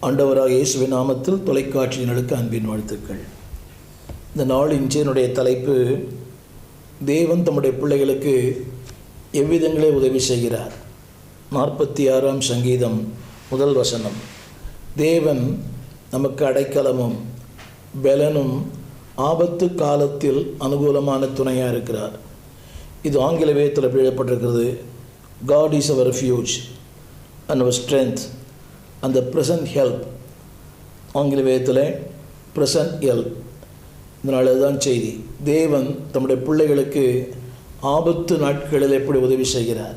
ஆண்டவராக இயேசுவின் நாமத்தில் தொலைக்காட்சியினருக்கு அன்பின் வாழ்த்துக்கள். இந்த நாளின் என்னுடைய தலைப்பு, தேவன் தம்முடைய பிள்ளைகளுக்கு எவ்விதங்களே உதவி செய்கிறார். 46ஆம் சங்கீதம் 1 வசனம். தேவன் நமக்கு அடைக்கலமும் பலனும் ஆபத்து காலத்தில் அனுகூலமான துணையாக இருக்கிறார். இது ஆங்கில வேதத்தில் எழுதப்பட்டிருக்கிறது. God is our refuge and our strength and the present help. ஆங்கில வேதத்தில் present help. இதனால் அதுதான் செய்தி. தேவன் தம்முடைய பிள்ளைகளுக்கு ஆபத்து நாட்களில் எப்படி உதவி செய்கிறார்.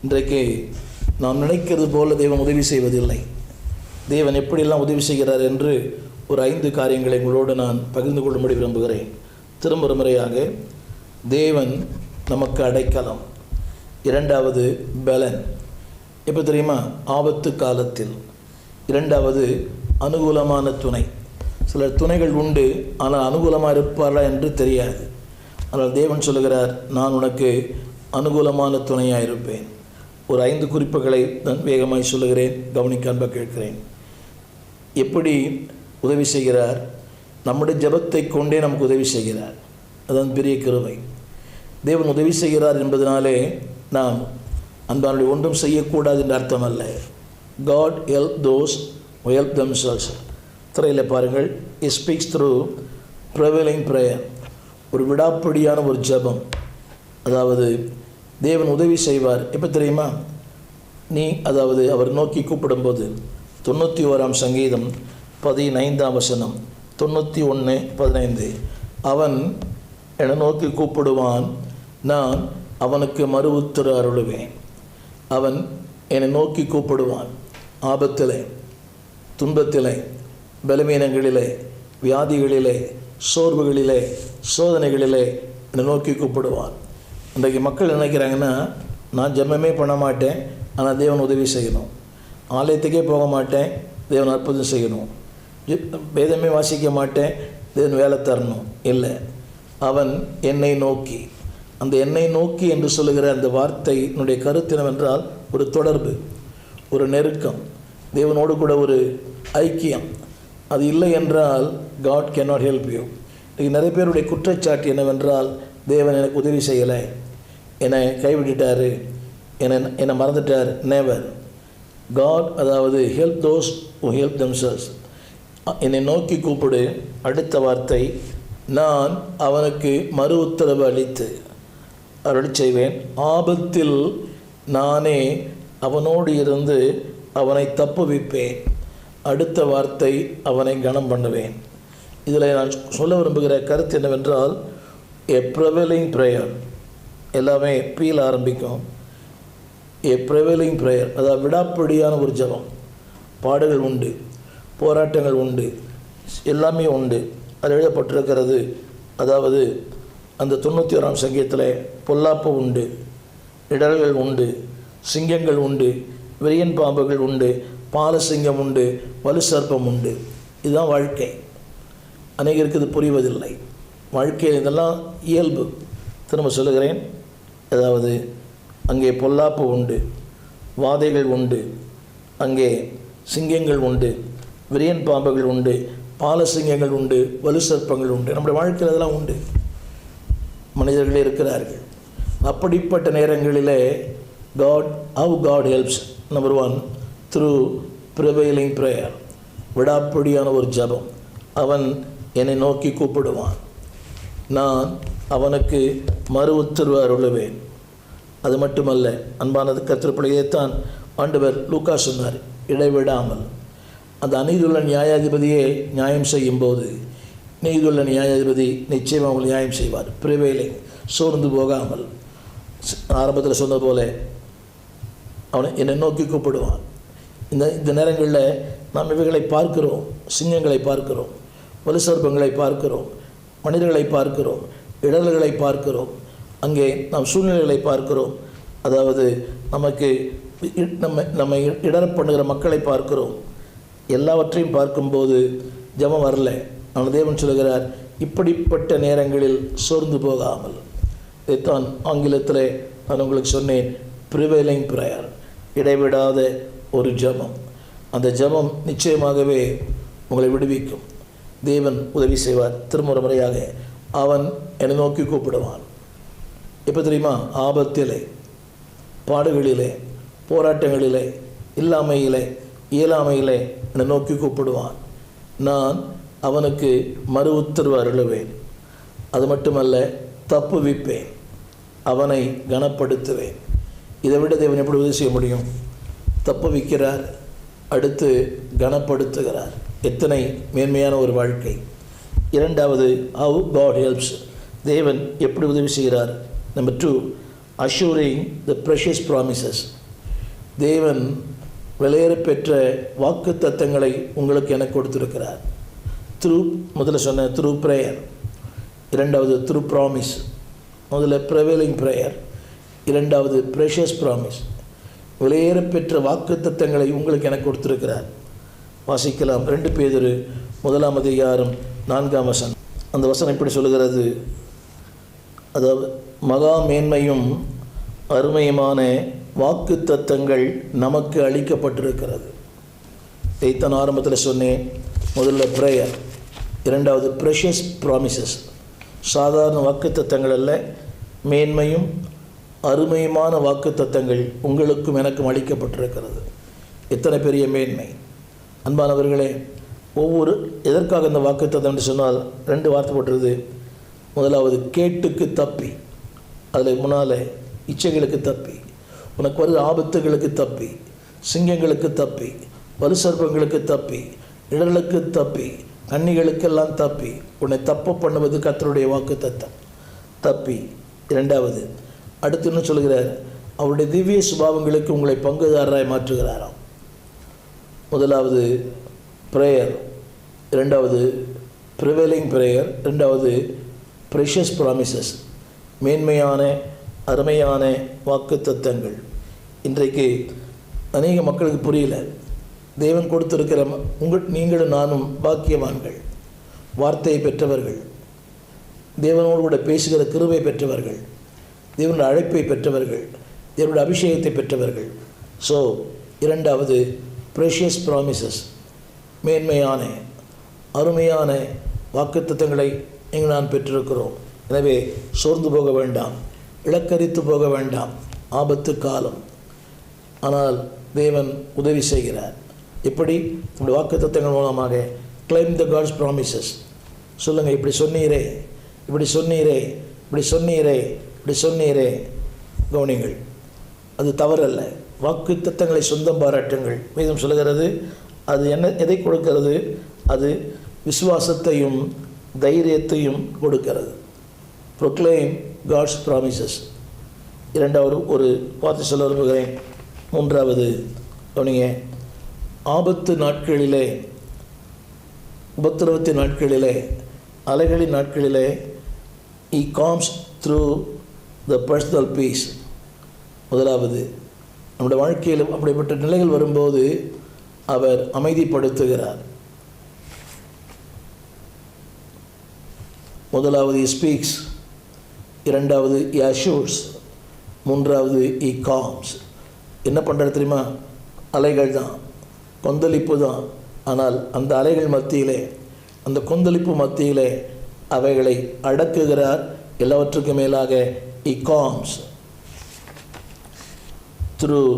இன்றைக்கு நாம் நினைக்கிறது போல தேவன் உதவி செய்வதில்லை. தேவன் எப்படியெல்லாம் உதவி செய்கிறார் என்று ஒரு 5 காரியங்களை உங்களோடு நான் பகிர்ந்து கொள்ளும்படி விரும்புகிறேன். திரும்ப முறையாக, தேவன் நமக்கு அடைக்கலம். 2வது பலன். எப்போ தெரியுமா? ஆபத்து காலத்தில். 2வது அனுகூலமான துணை. சில துணைகள் உண்டு, ஆனால் அனுகூலமாக இருப்பாரா என்று தெரியாது. ஆனால் தேவன் சொல்லுகிறார், நான் உனக்கு அனுகூலமான துணையாக இருப்பேன். ஒரு 5 குறிப்புகளை நான் வேகமாய் சொல்லுகிறேன், கவனிக்க அன்பாக கேட்கிறேன். எப்படி உதவி செய்கிறார்? நம்முடைய ஜெபத்தை கொண்டே நமக்கு உதவி செய்கிறார். அதுதான் பெரிய கிருபை. தேவன் உதவி செய்கிறார் என்பதனாலே நாம் அன்பானுடைய ஒன்றும் செய்யக்கூடாது என்று அர்த்தம் அல்ல. God help those who help themselves. திரையில் பாருங்கள், He speaks through prevailing prayer. ஒரு விடாப்பிடியான ஒரு ஜெபம். அதாவது தேவன் உதவி செய்வார். எப்போ தெரியுமா? அவர் நோக்கி கூப்பிடும்போது. 91ஆம் சங்கீதம் 15ஆம் வசனம். 91:15. அவன் என்னை நோக்கி கூப்பிடுவான், நான் அவனுக்கு மறு உத்தர அருளுவேன். அவன் என்னை நோக்கி கூப்பிடுவான். ஆபத்திலே, துன்பத்திலே, பலவீனங்களிலே, வியாதிகளிலே, சோர்வுகளிலே, சோதனைகளிலே என்னை நோக்கி கூப்பிடுவான். இன்றைக்கு மக்கள் நினைக்கிறாங்கன்னா, நான் ஜெபமே பண்ண மாட்டேன், ஆனால் தேவன் உதவி செய்யணும். ஆலயத்துக்கே போக மாட்டேன், தேவன் அற்புதம் செய்யணும். வேதமே வாசிக்க மாட்டேன், தேவன் வேலை தரணும். இல்லை, அவன் என்னை நோக்கி. அந்த என்னை நோக்கி என்று சொல்லுகிற அந்த வார்த்தையினுடைய கருத்து என்னவென்றால், ஒரு தொடர்பு, ஒரு நெருக்கம், தேவனோடு கூட ஒரு ஐக்கியம். அது இல்லை என்றால் God cannot help you. நிறைய பேருடைய குற்றச்சாட்டு என்னவென்றால், தேவன் எனக்கு உதவி செய்யலை, என்னை கைவிட்டார், என்னை மறந்துட்டார். நெவர். God, அதாவது help those who help themselves. என்னை நோக்கி கூப்பிடு. அடுத்த வார்த்தை, நான் அவனுக்கு மறு உத்தரவு அளித்து அருளி செய்வேன். ஆபத்தில் நானே அவனோடு இருந்து அவனை தப்புவிப்பேன். அடுத்த வார்த்தை, அவனை கனம் பண்ணுவேன். இதில் நான் சொல்ல விரும்புகிற கருத்து என்னவென்றால், எ ப்ரெவலிங் ப்ரேயர். எல்லாமே பீல் ஆரம்பிக்கும். எ ப்ரெவலிங் ப்ரேயர், அதாவது விடாப்பிடியான ஒரு ஜெபம். பாடுகள் உண்டு, போராட்டங்கள் உண்டு, எல்லாமே உண்டு. அது எழுதப்பட்டிருக்கிறது. அதாவது அந்த 91ஆம் சங்கீதத்தில் பொல்லாப்பு உண்டு, இடர்கள் உண்டு, சிங்கங்கள் உண்டு, விரியன் பாம்புகள் உண்டு, பாலசிங்கம் உண்டு, வலு சர்ப்பம் உண்டு. இதுதான் வாழ்க்கை. அநேகருக்கு இது புரிவதில்லை. வாழ்க்கையில் இதெல்லாம் இயல்பு. திரும்ப சொல்லுகிறேன், அதாவது அங்கே பொல்லாப்பு உண்டு, வாதைகள் உண்டு, அங்கே சிங்கங்கள் உண்டு, விரியன் பாம்புகள் உண்டு, பாலசிங்கங்கள் உண்டு, வலு சர்ப்பங்கள் உண்டு. நம்முடைய வாழ்க்கையில் அதெல்லாம் உண்டு. மனிதர்களே இருக்கிறார்கள். அப்படிப்பட்ட நேரங்களிலே how God helps. Number 1, through prevailing prayer. விடாப்பிடியான ஒரு ஜெபம். அவன் என்னை நோக்கி கூப்பிடுவான், நான் அவனுக்கு மறு உத்தரவு அருளுவேன். அது மட்டுமல்ல, அன்பானது கர்த்தருடையதான் ஆண்டவர் லூக்கா சொன்னார், இடைவிடாமல். அந்த அநீதியுள்ள நியாயாதிபதியே நியாயம் செய்யும்போது, நீதியுள்ள நியாயாதிபதி நிச்சயமாக அவங்களை நியாயம் செய்வார். ப்ரிவேலிங், சோர்ந்து போகாமல். ஆரம்பத்தில் சொன்னது போல அவனை என்னை நோக்கி கூப்பிடுவான். இந்த நேரங்களில் நாம் இவைகளை பார்க்கிறோம். சிங்கங்களை பார்க்கிறோம், வலு சர்ப்பங்களை பார்க்கிறோம், மனிதர்களை பார்க்கிறோம், இடர்களை பார்க்கிறோம். அங்கே நாம் சூழ்நிலைகளை பார்க்கிறோம். அதாவது நம்மை இடர பண்ணுகிற மக்களை பார்க்கிறோம். எல்லாவற்றையும் பார்க்கும்போது ஜெபம் வரல. ஆனால் தேவன் சொல்லுகிறார், இப்படிப்பட்ட நேரங்களில் சோர்ந்து போகாமல். இதைத்தான் ஆங்கிலத்தில் நான் உங்களுக்கு சொன்னேன், ப்ரிவேலிங் ப்ரேயர். இடைவிடாத ஒரு ஜெபம். அந்த ஜெபம் நிச்சயமாகவே உங்களை விடுவிக்கும். தேவன் உதவி செய்வார். திருமுறை முறையாக அவன் என்னை நோக்கி கூப்பிடுவான். எப்போ தெரியுமா? ஆபத்திலே, பாடுகளிலே, போராட்டங்களிலே, இல்லாமையிலே, இயலாமையிலே என்னை நோக்கி கூப்பிடுவான். நான் அவனுக்கு மறு உத்தரவு அருளுவேன். அது மட்டுமல்ல, தப்புவிப்பேன், அவனை கனப்படுத்துவேன். இதை விட தேவன் எப்படி உதவி செய்ய முடியும்? தப்புவிக்கிறார், அடுத்து கனப்படுத்துகிறார். எத்தனை மேன்மையான ஒரு வாழ்க்கை! இரண்டாவது, how God helps. தேவன் எப்படி உதவி செய்கிறார்? Number 2, assuring the precious promises. தேவன் விலையேற பெற்ற வாக்கு தத்தங்களை உங்களுக்கு எனக்கு கொடுத்திருக்கிறார். முதல்ல சொன்ன த்ரூ ப்ரேயர், இரண்டாவது த்ரூ ப்ராமிஸ். முதல்ல ப்ரிவேலிங் ப்ரேயர், இரண்டாவது ப்ரெஷியஸ் ப்ராமிஸ். விலையேற பெற்ற வாக்கு தத்தங்களை உங்களுக்கு எனக்கு கொடுத்திருக்கிறார். வாசிக்கலாம். 2 பேதுரு 1 அதிகாரம் 4 வசனம். அந்த வசனம் இப்படி சொல்லுகிறது, அதாவது மகா மேன்மையும் அருமையுமான வாக்கு தத்தங்கள் நமக்கு அளிக்கப்பட்டிருக்கிறது. இதைத்தான் ஆரம்பத்தில் சொன்னேன். முதல்ல ப்ரேயர், இரண்டாவது ப்ரெஷியஸ் ப்ராமிசஸ். சாதாரண வாக்கு தத்தங்கள் அல்ல, மேன்மையும் அருமையுமான வாக்கு தத்தங்கள் உங்களுக்கும் எனக்கும் அளிக்கப்பட்டிருக்கிறது. எத்தனை பெரிய மேன்மை! அன்பானவர்களே, எதற்காக இந்த வாக்கு தத்தம் என்று சொன்னால் 2 வார்த்தை போட்டுருது. முதலாவது கேட்டுக்கு தப்பி, அதில் முன்னால் இச்சைகளுக்கு தப்பி, உனக்கு வருகிற ஆபத்துகளுக்கு தப்பி, சிங்கங்களுக்கு தப்பி, வலுசர்ப்பங்களுக்கு தப்பி, இடர்களுக்கு தப்பி, கன்னிகளுக்கெல்லாம் தப்பி உன்னை தப்பு பண்ணுவது கர்த்தருடைய வாக்கு தத்தம். தப்பி. இரண்டாவது, அடுத்து என்ன சொல்கிறார்? அவருடைய திவ்ய சுபாவங்களுக்கு உங்களை பங்குதாரராய் மாற்றுகிறாராம். முதலாவது ப்ரேயர், இரண்டாவது ப்ரிவேலிங் ப்ரேயர், இரண்டாவது ப்ரெஷியஸ் ப்ராமிசஸ், மேன்மையான அருமையான வாக்கு தத்தங்கள். இன்றைக்கு அநேக மக்களுக்கு புரியல. தேவன் கொடுத்திருக்கிற நீங்களும் நானும் பாக்கியவான்கள், வார்த்தையை பெற்றவர்கள், தேவனோடு கூட பேசுகிற கிருபை பெற்றவர்கள், தேவனுடைய அழைப்பை பெற்றவர்கள், தேவனுடைய அபிஷேகத்தை பெற்றவர்கள். ஸோ இரண்டாவது ப்ரெஷியஸ் ப்ராமிசஸ், மேன்மையான அருமையான வாக்குத்தத்தங்களை நீங்கள் நான் பெற்றிருக்கிறோம். எனவே சோர்ந்து போக வேண்டாம், இலக்கரித்து போக வேண்டாம். ஆபத்து காலம், ஆனால் தேவன் உதவி செய்கிறார். எப்படி? உங்களுடைய வாக்குத்தத்தங்கள் மூலமாக கிளைம் த காட்ஸ் ப்ராமிசஸ். சொல்லுங்கள், இப்படி சொன்னீரே, இப்படி சொன்னீரே, இப்படி சொன்னீரே, இப்படி சொன்னீரே. கவனிங்கள், அது தவறல்ல. வாக்கு தத்தங்களை சொந்தம் பாராட்டுங்கள். வேதம் சொல்லுகிறது. அது எதை கொடுக்கிறது? அது விசுவாசத்தையும் தைரியத்தையும் கொடுக்கிறது. Proclaim God's promises. இரண்டாவது ஒரு வார்த்தை சொல்ல விரும்புகிறேன். மூன்றாவது கவனிங்க, ஆபத்து நாட்களிலே, உபத்திரவத்தின் நாட்களிலே, அலைகளின் நாட்களிலே, he comes through the personal peace. முதலாவது, நம்முடைய வாழ்க்கையில் அப்படிப்பட்ட நிலைகள் வரும்போது அவர் அமைதிப்படுத்துகிறார். முதலாவது he speaks, இரண்டாவது he assures, மூன்றாவது he calms. என்ன பண்ணுறது தெரியுமா? அலைகள் தான், கொந்தளிப்பு தான். ஆனால் அந்த அலைகள் மத்தியிலே, அந்த கொந்தளிப்பு மத்தியிலே அவைகளை அடக்குகிறார். எல்லாவற்றுக்கும் மேலாக he calms through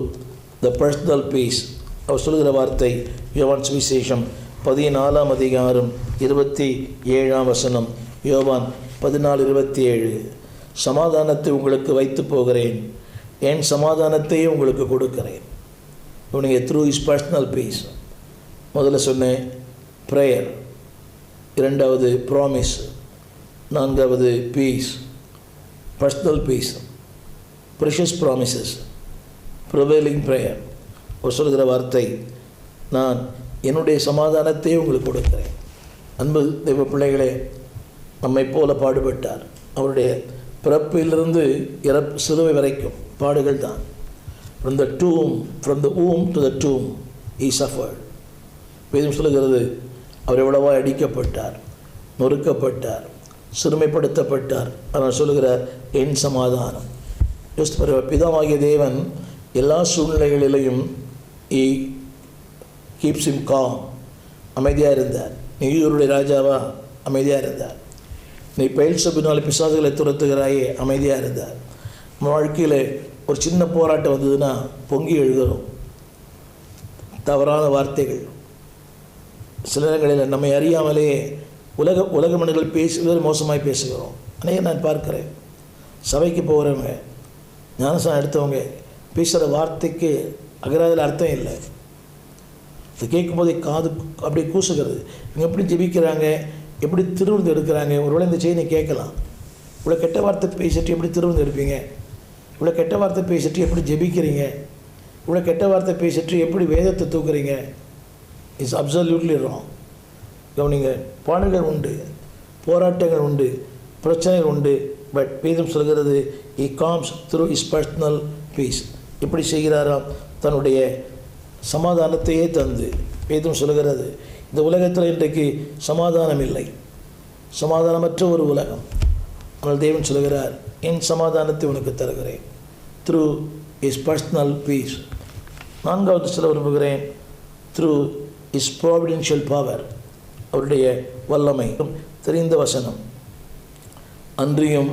the personal peace. அவர் சொல்கிற வார்த்தை யோவான் சுவிசேஷம் 14 அதிகாரம் 27 வசனம். யோவான் 14:27. சமாதானத்தை உங்களுக்கு வைத்து போகிறேன், என் சமாதானத்தையே உங்களுக்கு கொடுக்கிறேன். இவனுங்க த்ரூ இஸ் பர்சனல் பீஸ். முதல்ல சொன்னேன் ப்ரேயர், இரண்டாவது ப்ராமிஸ், நான்காவது peace, personal peace, precious promises, prevailing prayer. அவர் சொல்கிற வார்த்தை, நான் என்னுடைய சமாதானத்தையே உங்களுக்கு கொடுக்கிறேன். அன்பு தெய்வ பிள்ளைகளே, நம்மை போல பாடுபட்டார். அவருடைய பிறப்பிலிருந்து சிலுவை வரைக்கும் பாடுகள் தான். from the womb to the tomb he suffered. வேதம் சொல்லுகிறது, அவர் எவ்வளவா அடிக்கப்பட்டார், நொறுக்கப்பட்டார், சிறுமைப்படுத்தப்பட்டார். ஆனால் சொல்லுகிறார் என் சமாதானம். பிதாவாகிய தேவன் எல்லா சூழ்நிலைகளிலையும் he கீப்ஸ் him calm. அமைதியாக இருந்தார். நீ யூதருடைய ராஜாவா? அமைதியாக இருந்தார். நீ பெயல்செபூலினால் பிசாசுகளை துரத்துகிறாயே, அமைதியாக இருந்தார். நம்ம வாழ்க்கையில் ஒரு சின்ன போராட்டம் வந்ததுன்னா பொங்கி எழுகிறோம். தவறான வார்த்தைகள், சில நேரங்களில் நம்மை அறியாமலே உலக மனிதர்கள் பேசுவது மோசமாய் பேசுகிறோம். அநேகம் நான் பார்க்குறேன். சபைக்கு போகிறவங்க, ஞானசானம் எடுத்தவங்க பேசுகிற வார்த்தைக்கு அகராதில் அர்த்தம் இல்லை. அது கேட்கும்போதே காது அப்படியே கூசுகிறது. இவங்க எப்படி ஜெபிக்கிறாங்க, எப்படி திருவிருந்து எடுக்கிறாங்க. ஒருவேளை இந்த செய்தியை கேட்கலாம். இவ்வளோ கெட்ட வார்த்தை பேசிட்டு எப்படி திருவிருந்து எடுப்பீங்க? இவ்வளோ கெட்ட வார்த்தை பேசிட்டு எப்படி ஜெபிக்கிறீங்க? இவ்வளோ கெட்ட வார்த்தை பேசிட்டு எப்படி வேதத்தை தூக்குறீங்க? It's absolutely wrong. கவனிங்க, பாடல்கள் உண்டு, போராட்டங்கள் உண்டு, பிரச்சனைகள் உண்டு. பட் வேதம் சொல்கிறது he comes through his personal peace. எப்படி செய்கிறாராம்? தன்னுடைய சமாதானத்தையே தந்து. வேதம் சொல்கிறது இந்த உலகத்தில் இன்றைக்கு சமாதானம் இல்லை, சமாதானமற்ற ஒரு உலகம். ஆனால் தேவன் சொல்கிறார், என் சமாதானத்தை உனக்கு தருகிறேன் த்ரூ his personal peace. நான்காவது சொல்ல விரும்புகிறேன், த்ரூ his providential power. அவருடைய வல்லமை. தெரிந்த வசனம், அன்றியும்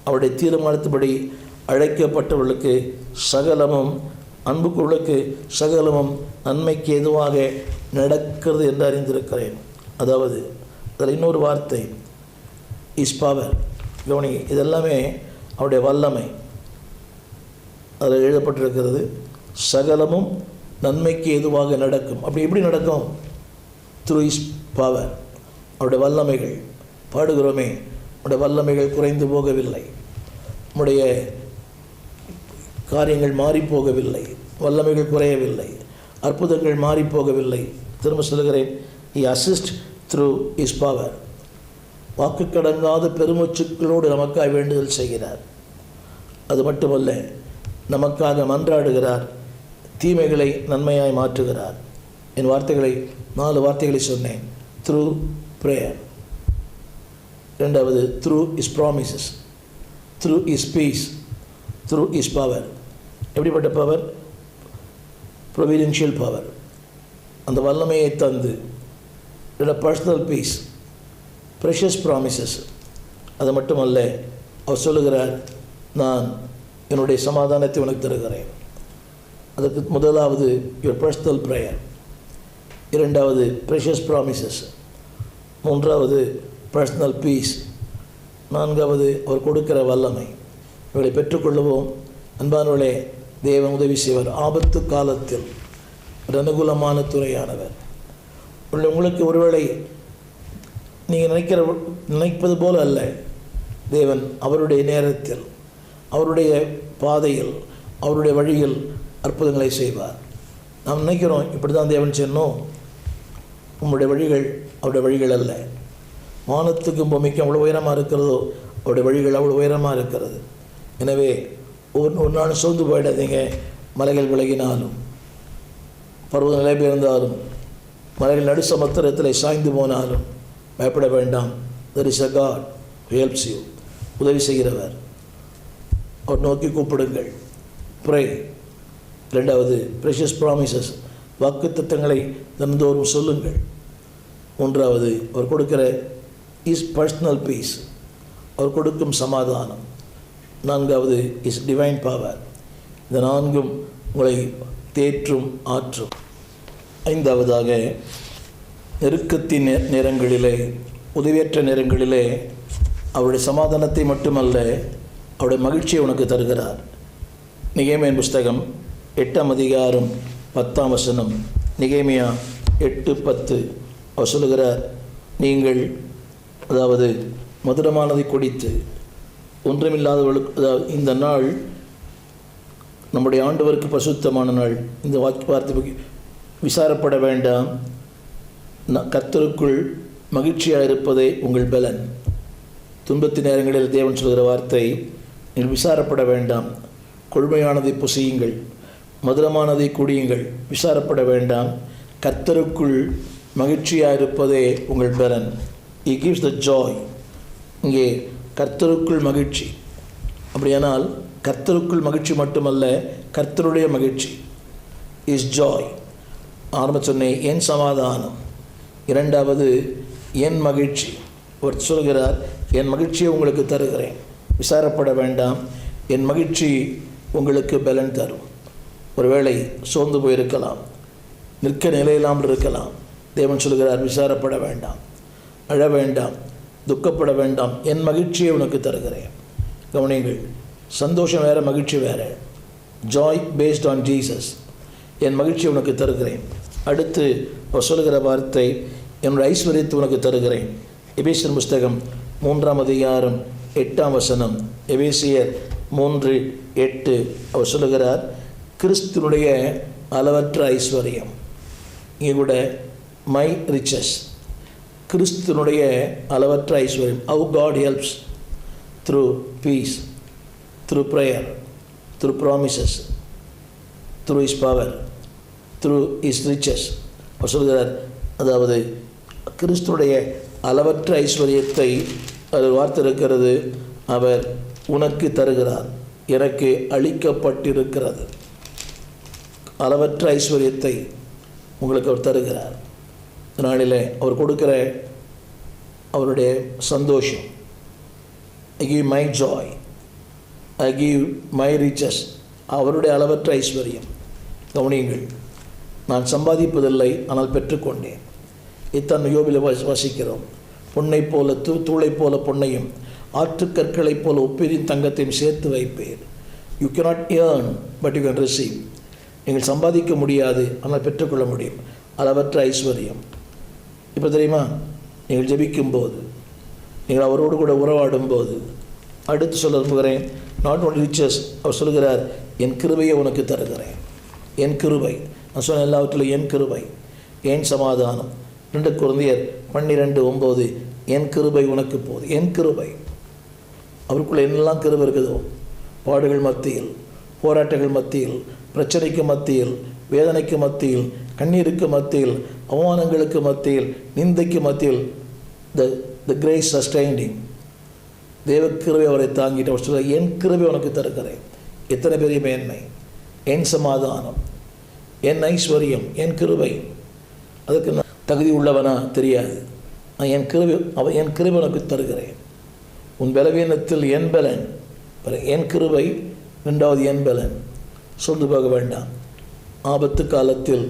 அவருடைய தீர்மானத்தின்படி அழைக்கப்பட்டவர்களுக்கு சகலமும், அன்புக்குள்ளுக்கு சகலமும் நன்மைக்கு எதுவாக நடக்கிறது என்று அறிந்திருக்கிறேன். அதாவது அதில் இன்னொரு வார்த்தை இஸ் பவர். கவனி, இதெல்லாமே அவருடைய வல்லமை. அதில் எழுதப்பட்டிருக்கிறது சகலமும் நன்மைக்கு எதுவாக நடக்கும். அப்படி எப்படி நடக்கும்? Through his power. அவருடைய வல்லமைகள். பாடுகிறோமே, அவருடைய வல்லமைகள் குறைந்து போகவில்லை, நம்முடைய காரியங்கள் மாறிப்போகவில்லை, வல்லமைகள் குறையவில்லை, அற்புதங்கள் மாறிப்போகவில்லை. திரும்ப சொல்கிறேன், he assists through his power. வாக்கு கடங்காத பெருமூச்சுக்களோடு நமக்காக வேண்டுதல் செய்கிறார். அது மட்டுமல்ல, நமக்காக மன்றாடுகிறார், தீமைகளை நன்மையாய் மாற்றுகிறார். என் வார்த்தைகளை 4 வார்த்தைகளை சொன்னேன். Through prayer. ரெண்டாவது, through his promises, through his peace, through his power. எப்படிப்பட்ட பவர்? Providential power. அந்த வல்லமையை தந்து பர்சனல் பீஸ், ப்ரெஷஸ் ப்ராமிசஸ். அது மட்டுமல்ல, அவர் சொல்லுகிறார், நான் என்னுடைய சமாதானத்தை உனக்கு தருகிறேன். அதுக்கு முதலாவது யுவர் பர்சனல் ப்ரேயர், இரண்டாவது ப்ரெஷஸ் ப்ராமிசஸ், மூன்றாவது பர்சனல் பீஸ், நான்காவது அவர் கொடுக்கிற வல்லமை. இவளை பெற்றுக்கொள்ளுவோம். அன்பானவர்களே, தேவன் உதவி செய்வார். ஆபத்து காலத்தில் ஒரு அனுகூலமான துறையானவர். உங்களுக்கு ஒருவேளை நீங்கள் நினைப்பது போல அல்ல. தேவன் அவருடைய நேரத்தில், அவருடைய பாதையில், அவருடைய வழியில் அற்புதங்களை செய்வார். நாம் நினைக்கிறோம் இப்படி தான் தேவன் செய்யணும். உங்களுடைய வழிகள் அவருடைய வழிகள் அல்ல. வானத்துக்கும் பூமிக்கும் அவ்வளோ உயரமாக இருக்கிறதோ, அவருடைய வழிகள் அவ்வளோ உயரமாக இருக்கிறது. எனவே ஒரு நாள் சோர்ந்து போயிடாதீங்க. மலைகள் விலகினாலும், பருவ நிலை பெயர்ந்தாலும், மலைகள் நடு சமுத்திரத்தில் சாய்ந்து போனாலும் பயப்பட வேண்டாம். there is a God who helps you. உதவி செய்கிறவர். அவர் நோக்கி கூப்பிடுங்கள். ப்ரே. ரெண்டாவது, ப்ரெஷஸ் ப்ராமிசஸ், வாக்கு தத்தங்களை தினந்தோறும் சொல்லுங்கள். மூன்றாவது, அவர் கொடுக்கிற இஸ் பர்சனல் பீஸ், அவர் கொடுக்கும் சமாதானம். நான்காவது இஸ் டிவைன் பவர். இந்த நான்கும் உங்களை தேற்றும் ஆற்றும். ஐந்தாவதாக, நெருக்கத்தின் நேரங்களிலே, உதவியற்ற நேரங்களிலே அவருடைய சமாதானத்தை மட்டுமல்ல, அவருடைய மகிழ்ச்சியை உனக்கு தருகிறார். நெகேமியாவின் புஸ்தகம் 8ஆம் அதிகாரம் 10ஆம் வசனம். நெகேமியா 8:10. அவர் சொல்லுகிறார், நீங்கள் அதாவது மதுரமானதை குடித்து ஒன்றுமில்லாதவர்களுக்கு, அதாவது இந்த நாள் நம்முடைய ஆண்டவருக்கு பரிசுத்தமான நாள். இந்த வார்த்தை விசாரப்பட வேண்டாம், கர்த்தருக்குள் மகிழ்ச்சியாக இருப்பதே உங்கள் பலன். துன்பத்தின் நேரங்களில் தேவன் சொல்கிற வார்த்தை, நீங்கள் விசாரப்பட வேண்டாம், கொள்மையானதை புசியுங்கள், மதுரமானதை குடியுங்கள், விசாரப்பட வேண்டாம், கர்த்தருக்குள் மகிழ்ச்சியாக இருப்பதே உங்கள் பலன். He gives the joy. இங்கே கர்த்தருக்குள் மகிழ்ச்சி. அப்படியானால் கர்த்தருக்குள் மகிழ்ச்சி மட்டுமல்ல, கர்த்தருடைய மகிழ்ச்சி இஸ் ஜாய். ஆரம்ப சொன்னேன் என் சமாதானம், இரண்டாவது என் மகிழ்ச்சி. அவர் சொல்கிறார், என் மகிழ்ச்சியை உங்களுக்கு தருகிறேன், விசாரப்பட வேண்டாம், என் மகிழ்ச்சி உங்களுக்கு பலன் தரும். ஒருவேளை சோர்ந்து போயிருக்கலாம், நிற்க நிலையில்லாமல் இருக்கலாம். தேவன் சொல்கிறார், விசாரப்பட வேண்டாம், அழ வேண்டாம், துக்கப்பட வேண்டாம், என் மகிழ்ச்சியை உனக்கு தருகிறேன். கவனிங்கள், சந்தோஷம் வேறு, மகிழ்ச்சி வேறு. Joy based on Jesus. என் மகிழ்ச்சியை உனக்கு தருகிறேன். அடுத்து அவர் சொல்கிற வார்த்தை, என்னுடைய ஐஸ்வர்யத்தை உனக்கு தருகிறேன். எபேசியர் புஸ்தகம் 3ஆம் அதிகாரம் 8ஆம் வசனம். எபேசியர் 3:8 அவர் சொல்லுகிறார், கிறிஸ்துனுடைய அளவற்ற ஐஸ்வர்யம். இங்கே கூட மை ரிச்சஸ், கிறிஸ்துனுடைய அளவற்ற ஐஸ்வர்யம். How God helps through peace, through prayer, through promises, through his power, through his riches. அவர் சொல்கிறார், அதாவது கிறிஸ்துடைய அளவற்ற ஐஸ்வர்யத்தை அது வார்த்தை இருக்கிறது, அவர் உனக்கு தருகிறார், எனக்கு அளிக்கப்பட்டிருக்கிறது. அளவற்ற ஐஸ்வர்யத்தை உங்களுக்கு அவர் தருகிறார். நாளில் அவர் கொடுக்கிற அவருடைய சந்தோஷம், I give my joy, I give my riches, அவருடைய அளவற்ற ஐஸ்வர்யம். கவனியுங்கள், நான் சம்பாதிப்பதில்லை, ஆனால் பெற்றுக்கொண்டேன். இத்தனை யோபில் வசிக்கிறோம். பொன்னை போல தூளை போல பொன்னையும் ஆற்றுக்கற்களைப் போல ஒப்பிரின் தங்கத்தையும் சேர்த்து வைப்பேன். You cannot earn but you can receive. நீங்கள் சம்பாதிக்க முடியாது, ஆனால் பெற்றுக்கொள்ள முடியும். அளவற்ற ஐஸ்வர்யம். இப்போ தெரியுமா, நீங்கள் ஜெபிக்கும் போது, நீங்கள் அவரோடு கூட உறவாடும் போது, அடுத்து சொல்ல விரும்புகிறேன், நாட் ஒன்லி ரிச்சஸ். அவர் சொல்கிறார், என் கிருபையை உனக்கு தருகிறேன். என் கிருபை, நான் சொன்ன எல்லாவற்றிலும் என் கிருபை, என் சமாதானம். 2 கொரிந்தியர் 12:9, என் கிருபை உனக்கு போது. என் கிருபை, அவருக்குள்ள என்னெல்லாம் கிருபை இருக்குதோ, பாடுகள் மத்தியில், போராட்டங்கள் மத்தியில், பிரச்சனைக்கு மத்தியில், வேதனைக்கு மத்தியில், கண்ணீருக்கு மத்தியில், அவமானங்களுக்கு மத்தியில், நிந்தைக்கு மத்தியில், த கிரேஸ் சஸ்டைனிங், தேவ கிருபை அவரை தாங்கிட்டு அவர் சொல்ல, என் கிருபை உனக்கு தருகிறேன். எத்தனை பெரிய மேன்மை! என் சமாதானம், என் ஐஸ்வர்யம், என் கிருபை. அதுக்கு நான் தகுதி உள்ளவனா தெரியாது, நான் என் கிருபை உனக்கு தருகிறேன். உன் பலவீனத்தில் என் பலன், என் கிருபை. 2வது என் பலன். சொந்து போக வேண்டாம், ஆபத்து காலத்தில்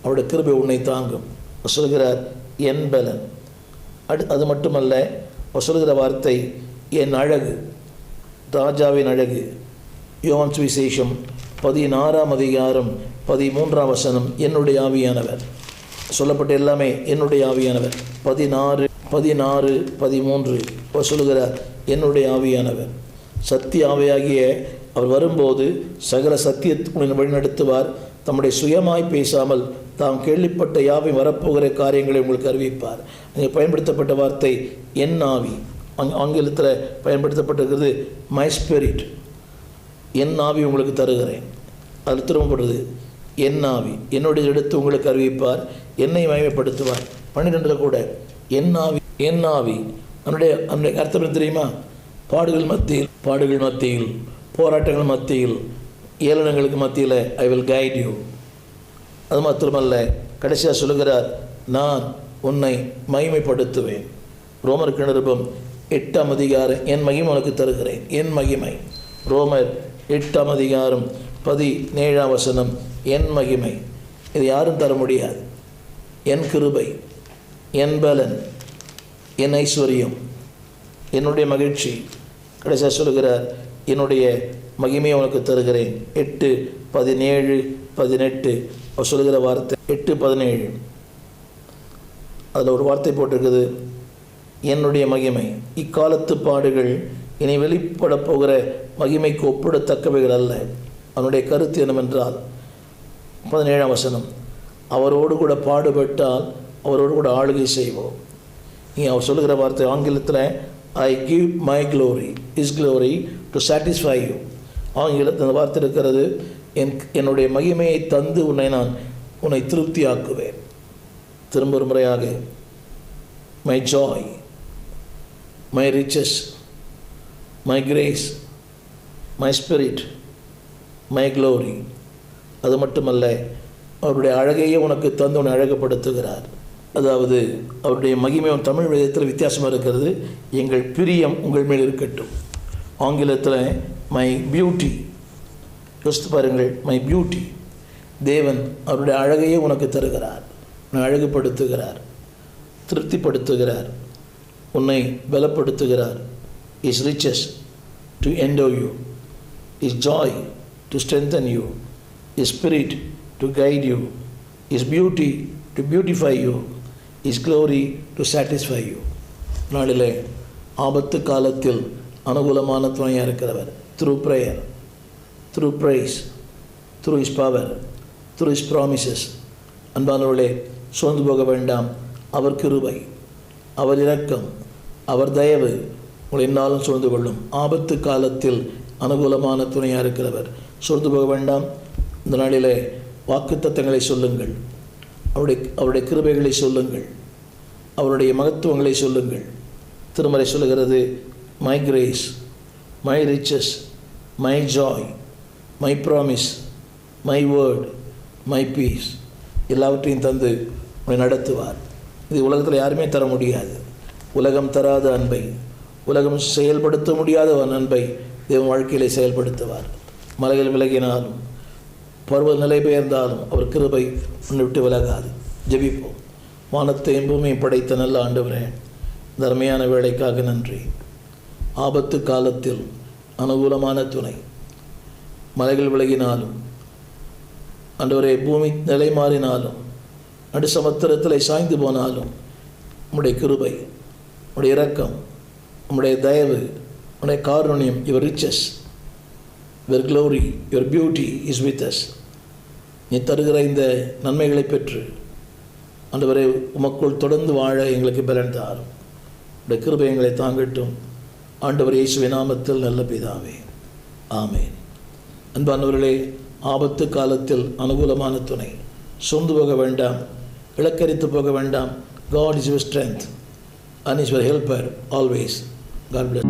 அவருடைய கிருபை உன்னை தாங்கும். சொல்கிறார், என் பலன். அது மட்டுமல்ல, அவர் சொல்கிற வார்த்தை, என் அழகு, ராஜாவின் அழகு. யோவான் சுவிசேஷம் 16ஆம் அதிகாரம் 13ஆம் வசனம், என்னுடைய ஆவியானவர். சொல்லப்பட்ட எல்லாமே என்னுடைய ஆவியானவர். 16, 13 அவர் சொல்லுகிறார், என்னுடைய ஆவியானவர். சத்திய ஆவியாகிய அவர் வரும்போது சகல சத்தியத்துக்குள் வழிநடத்துவார். தம்முடைய சுயமாய் பேசாமல் தாம் கேள்விப்பட்ட யாவை வரப்போகிற காரியங்களை உங்களுக்கு அறிவிப்பார். அங்கே பயன்படுத்தப்பட்ட வார்த்தை என் ஆவி. ஆங்கிலத்தில் பயன்படுத்தப்பட்டிருக்கிறது மை ஸ்பிரிட். என் ஆவி உங்களுக்கு தருகிறேன். அது திரும்பப்படுறது என் ஆவி, என்னுடைய எடுத்து உங்களுக்கு அறிவிப்பார், என்னை மகிமைப்படுத்துவார். 12 கூட என் ஆவி, என் ஆவி. அவனுடைய அர்த்தம் தெரியுமா? பாடுகள் மத்தியில், போராட்டங்கள் மத்தியில், ஏளனங்களுக்கு மத்தியில் ஐ வில் கைட் யூ. அது மாத்திரமல்ல, கடைசியாக சொல்லுகிறார், நான் உன்னை மகிமைப்படுத்துவேன். ரோமருக்கு நிருபம் 8ஆம் அதிகாரம், என் மகிமை உனக்கு தருகிறேன். என் மகிமை. ரோமர் 8ஆம் அதிகாரம் 17ஆம் வசனம், என் மகிமை. இது யாரும் தர முடியாது. என் கிருபை, என் பலன், என் ஐஸ்வர்யம், என்னுடைய மகிழ்ச்சி. கடைசியாக சொல்லுகிறார், என்னுடைய மகிமையை உனக்கு தருகிறேன். 8, 17, 18 அவர் சொல்லுகிற வார்த்தை. 8, 17 அதில் ஒரு வார்த்தை போட்டிருக்குது, என்னுடைய மகிமை. இக்காலத்து பாடுகள் இனி வெளிப்பட போகிற மகிமைக்கு ஒப்பிடத்தக்கவைகள் அல்ல. அவனுடைய கருத்து என்னவென்றால் 17ஆம் வசனம், அவரோடு கூட பாடுபட்டால் அவரோடு கூட ஆளுகை செய்வோம். இங்கே அவர் சொல்லுகிற வார்த்தை ஆங்கிலத்தில், ஐ give my glory, is glory to satisfy you. ஆங்கிலத்தில் அந்த வார்த்தை இருக்கிறது, என்னுடைய மகிமையை தந்து உன்னை திருப்தி ஆக்குவேன். திரும்ப ஒரு முறையாக, my joy, my riches, my grace, my spirit, my glory. அது மட்டுமல்ல, அவருடைய அழகையே உனக்கு தந்து உன்னை அழகுபடுத்துகிறார். அதாவது அவருடைய மகிமை தமிழ் வேதத்தில் வித்தியாசமாக இருக்கிறது. எங்கள் பிரியம் உங்கள் மேல் இருக்கட்டும். ஆங்கிலத்தில் மை பியூட்டி, யோசித்து பாருங்கள், மை பியூட்டி. தேவன் அவருடைய அழகையே உனக்கு தருகிறார், உன்னை அழகுபடுத்துகிறார், திருப்திப்படுத்துகிறார், உன்னை பலப்படுத்துகிறார். His riches to endow you, his joy to strengthen you, his spirit to guide you, his beauty to beautify you, his glory to satisfy you. நாளிலே ஆபத்து காலத்தில் அனுகூலமான துணையாக இருக்கிறவர். Through prayer, through praise, through his power, through his promises. அன்பானவர்களே, சோர்ந்து போக வேண்டாம். அவர் கிருபை, அவர் இரக்கம், அவர் தயவு உங்களை என்னாலும் சூழ்ந்து கொள்ளும். ஆபத்து காலத்தில் அனுகூலமான துணையாக இருக்கிறவர். சோர்ந்து போக வேண்டாம். இந்த நாளிலே வாக்குத்தத்தங்களை சொல்லுங்கள், அவருடைய கிருபைகளை சொல்லுங்கள், அவருடைய மகத்துவங்களை சொல்லுங்கள். திருமறை சொல்லுகிறது, my grace, my riches, my joy, my promise, my word, my peace எல்லாவற்றையும் தந்து உன்னை நடத்துவார். இது உலகத்தில் யாருமே தர முடியாது. உலகம் தராத அன்பை, உலகம் செயல்படுத்த முடியாத ஒரு அன்பை தேவன் வாழ்க்கையிலே செயல்படுத்துவார். மலைகள் விலகினாலும் பருவ நிலை பெயர்ந்தாலும் அவர் கிருபை உன்னை விட்டு விலகாது. ஜெபிப்போம். வானத்தையும் பூமியை படைத்த நல்ல ஆண்டவரே, தர்மையான வேலைக்காக நன்றி. ஆபத்து காலத்தில் அனுகூலமான துணை. மலைகள் விலகினாலும் ஆண்டவரே, பூமி நிலை மாறினாலும், நடு சமுத்திரத்தில் சாய்ந்து போனாலும் உம்முடைய கிருபை, உம்முடைய இரக்கம், உம்முடைய தயவு, உம்முடைய காருண்யம், your riches, your glory, your beauty is with us. நீ தருகிற இந்த நன்மைகளை பெற்று ஆண்டவரே உமக்குள் தொடர்ந்து வாழ எங்களுக்கு பலன் தாரும். உடைய கிருபை எங்களை தாங்கட்டும். ஆண்டவர் இயேசுவின் நாமத்தில் நல்ல பிதாவே, ஆமேன். அன்பானவர்களே, ஆபத்து காலத்தில் அனுகூலமான துணை. சோர்ந்து போக வேண்டாம், இலக்கரித்து போக வேண்டாம். God is your strength and is your helper always. God bless.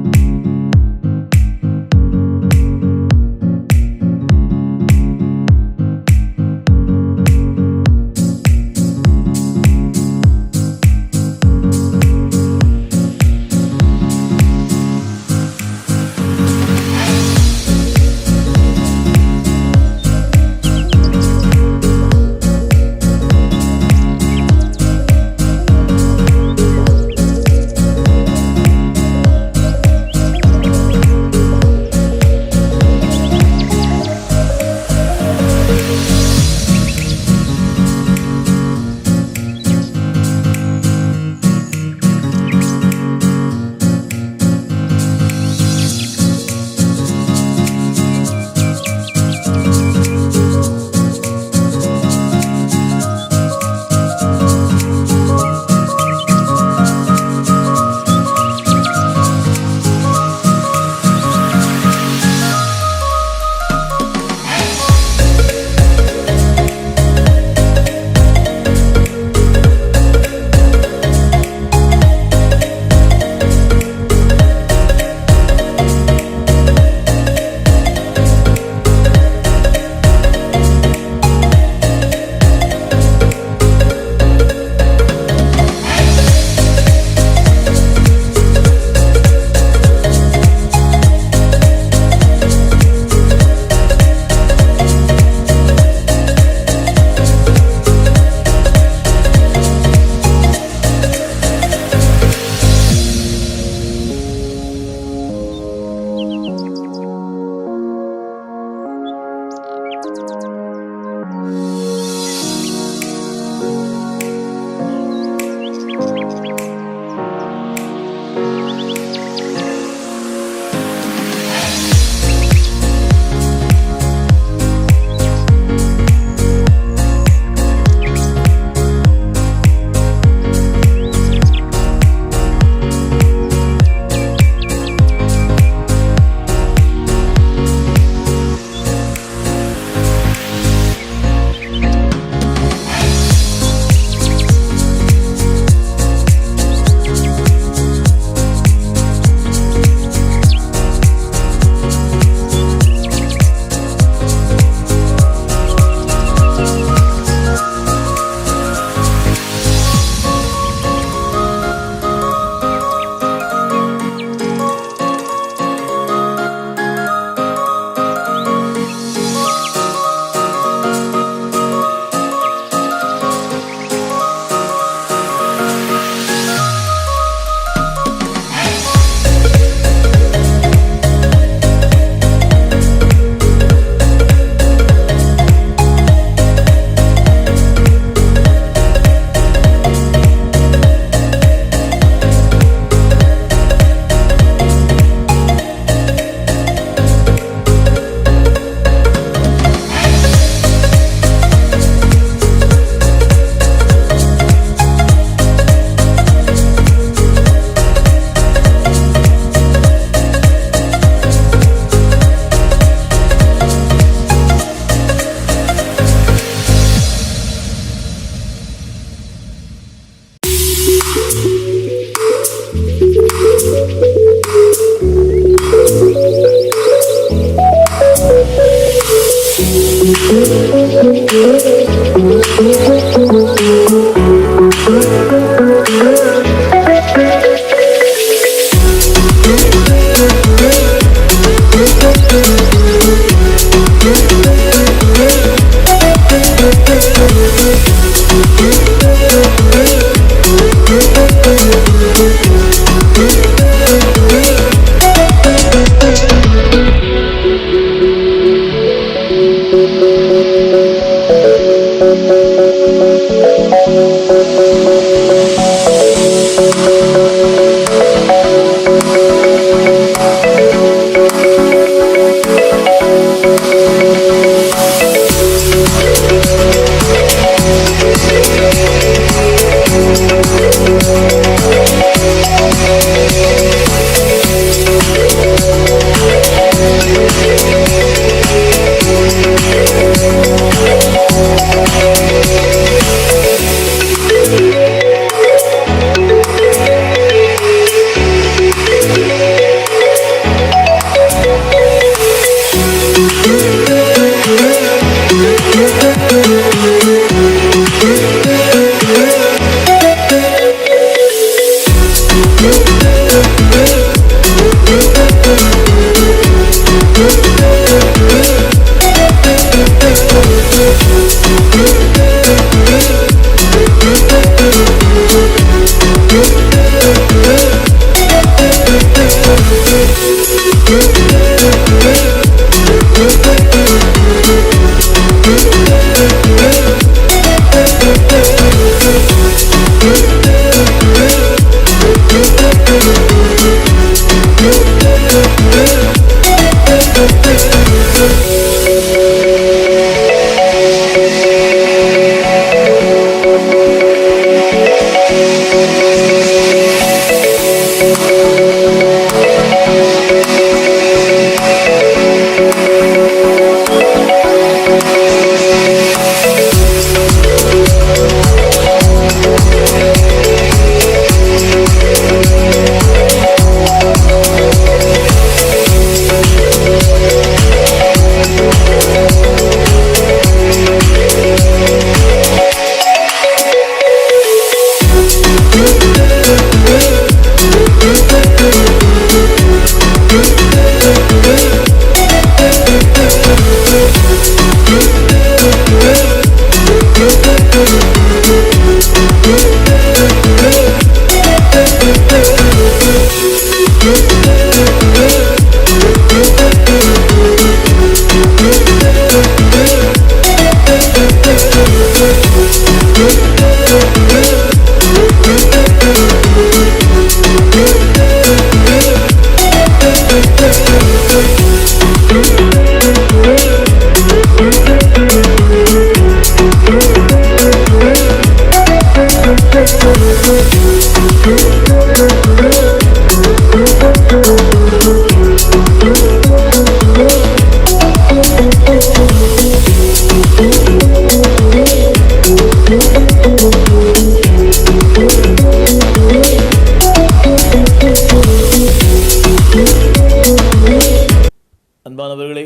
அன்பானவர்களே,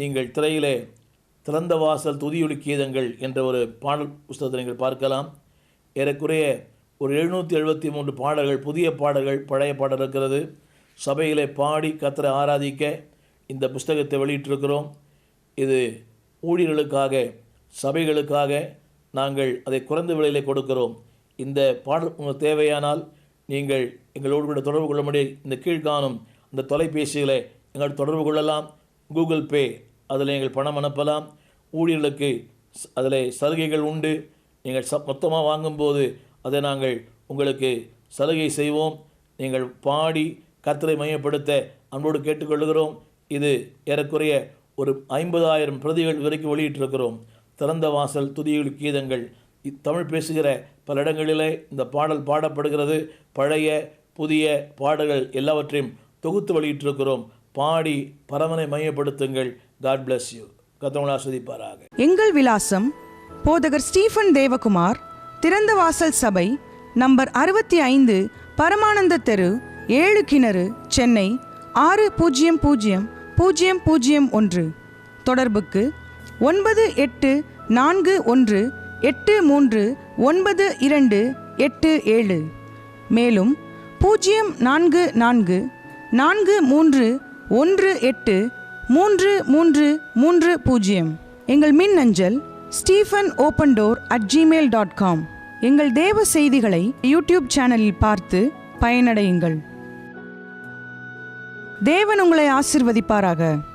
நீங்கள் திரையிலே திறந்த வாசல் துதியொலி கீதங்கள் என்ற ஒரு பாடல் புஸ்தகத்தை நீங்கள் பார்க்கலாம். ஏறக்குறைய ஒரு 773 பாடல்கள், புதிய பாடல்கள், பழைய பாடல் இருக்கிறது. சபையிலே பாடி கர்த்தரை ஆராதிக்க இந்த புஸ்தகத்தை வெளியிட்டிருக்கிறோம். இது ஊழியர்களுக்காக, சபைகளுக்காக நாங்கள் அதை குறைந்த விலையிலே கொடுக்கிறோம். இந்த பாடல் உங்களுக்கு தேவையானால் நீங்கள் எங்களோடு கூட தொடர்பு கொள்ள முடியும். இந்த கீழ்காணும் இந்த தொலைபேசிகளை எங்கள் தொடர்பு கொள்ளலாம். கூகுள் பே, அதில் எங்கள் பணம் அனுப்பலாம். ஊழியர்களுக்கு அதில் சலுகைகள் உண்டு. நீங்கள் மொத்தமாக வாங்கும்போது அதை நாங்கள் உங்களுக்கு சலுகை செய்வோம். நீங்கள் பாடி கர்த்தரை மையப்படுத்த அன்போடு கேட்டுக்கொள்கிறோம். இது ஏறக்குறைய ஒரு 50,000 பிரதிகள் வரைக்கும் வெளியிட்டிருக்கிறோம். திறந்த வாசல் துதியொலி கீதங்கள். தமிழ் பேசுகிற பல இடங்களிலே இந்த பாடல் பாடப்படுகிறது. பழைய புதிய பாடல்கள் எல்லாவற்றையும் தொகுத்து வெளியிட்டிருக்கிறோம். பாடி பரமனை மையப்படுத்துங்கள். God bless you. கர்த்தர் ஆசீர்வதிப்பாராக. எங்கள் விலாசம் போதகர் ஸ்டீஃபன் தேவகுமார், திறந்த வாசல் சபை, நம்பர் 65, பரமானந்த தெரு, 7 கிணறு, சென்னை 600001. தொடர்புக்கு 9841839287. மேலும் 0444318330. எங்கள் மின்னஞ்சல் stephenopendor@gmail.com. எங்கள் தேவ செய்திகளை யூடியூப் சேனலில் பார்த்து பயனடையுங்கள். தேவன் உங்களை ஆசீர்வதிப்பாராக.